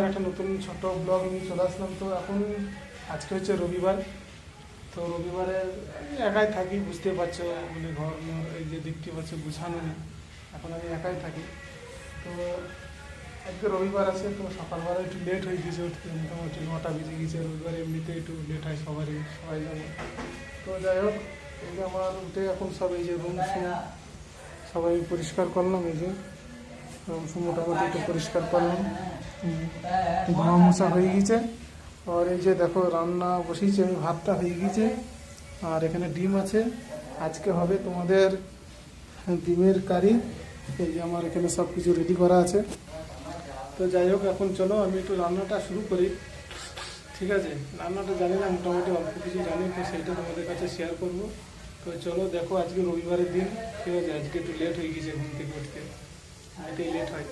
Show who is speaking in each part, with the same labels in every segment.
Speaker 1: একটা নতুন ছোট ব্লগ নিয়ে চলে আসলাম। তো এখন আজকে হচ্ছে রবিবার। তো রবিবারে আমি একাই থাকি, বুঝতে পারছো, মানে ঘর এই যে দেখতে পাচ্ছ গুছানো নেই, এখন আমি একাই থাকি। তো আজকে রবিবার আছে, তো সকালবেলা একটু লেট হয়ে গেছে উঠতে, মোটামুটি 9টা বেজে গেছে। রবিবার এমনিতে একটু লেট হয় সবাই যাবে। তো যাই হোক, এই যে আমার উঠে এখন সব এই যে রুম সবাই পরিষ্কার করলাম। এই যে রুম মোটামুটি একটু পরিষ্কার করলাম, ধোয়া মোছা হয়ে গেছে। আর এই যে দেখো রান্না বসিয়েছি আমি, ভাতটা হয়ে গেছে। আর এখানে ডিম আছে, আজকে হবে তোমাদের ডিমের কারি। এই যে আমার এখানে সব কিছু রেডি করা আছে। তো যাই হোক, এখন চলো আমি একটু রান্নাটা শুরু করি। ঠিক আছে, রান্নাটা জানি না, মোটামুটি অল্প কিছু জানি, তো সেইটা তোমাদের কাছে শেয়ার করব। তো চলো দেখো, আজকে রবিবারের দিন, ঠিক আছে। আজকে একটু লেট হয়ে গেছে ঘুম থেকে উঠতে, এটাই লেট হয়।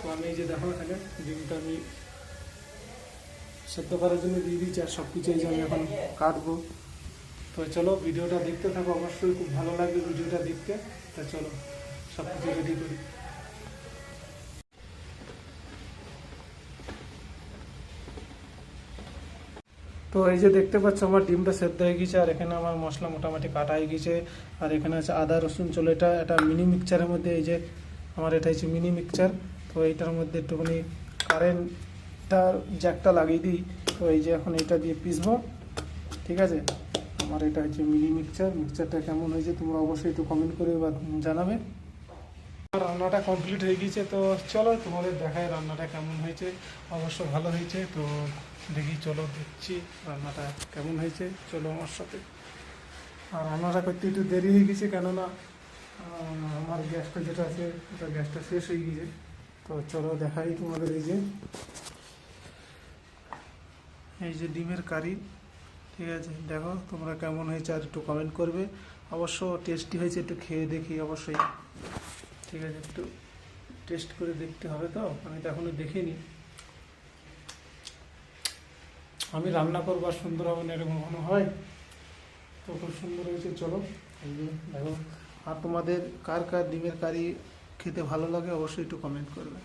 Speaker 1: তো আমি এই যে দেখো এখানে ডিমটা আমি সেদ্ধ করার জন্য দিয়ে দিচ্ছি, আর সব কিছু এই যে আমি এখন কাটবো। তো চলো ভিডিওটা দেখতে থাকো, অবশ্যই খুব ভালো লাগবে ভিডিওটা দেখতে। তো চলো সব কিছু রেডি করি। তো এই যে দেখতে পাচ্ছ আমার ডিমটা সেদ্ধ হয়ে গেছে, আর এখানে আমার মশলা মোটামুটি কাটা হয়ে গেছে। আর এখানে আছে আদা রসুন, চলো এটা একটা মিনি মিক্সচারের মধ্যে, এই যে আমার এটা হচ্ছে মিনি মিক্সচার। তো এইটার মধ্যে একটুখানি কারেন্টটার জ্যাকটা লাগিয়ে দিই। তো এই যে এখন এটা দিয়ে পিসবো, ঠিক আছে। আমার এটা হচ্ছে মিনি মিক্সচারটা কেমন হয়েছে তোমরা অবশ্যই একটু কমেন্ট করে বা জানাবে। রান্নাটা কমপ্লিট হয়ে গেছে, তো চলো তোমাদের দেখায় রান্নাটা কেমন হয়েছে। অবশ্য ভালো হয়েছে, তো দেখি চলো দেখছি রান্নাটা কেমন হয়েছে, চলো আমার সাথে। আর রান্নাটা করতে একটু দেরি হয়ে গেছে, কেননা আমার গ্যাসটা যেটা আছে ওটা গ্যাসটা শেষ হয়ে গেছে। তো চলো দেখাই তোমাদের। এই যে ডিমের কারি, ঠিক আছে। দেখো তোমরা কেমন হয়েছে আর একটু কমেন্ট করবে। অবশ্য টেস্টি হয়েছে, একটু খেয়ে দেখি অবশ্যই, ঠিক আছে। একটু টেস্ট করে দেখতে হবে, তো আমি তো এখনো দেখিনি। আমি রান্না করবো আর সুন্দর হবে না এরকম কখনো হয়? তো খুব সুন্দর হয়েছে, চলো এই যে দেখো। আর তোমাদের কার কার ডিমের কারি খেতে ভালো লাগে অবশ্যই একটু কমেন্ট করবে।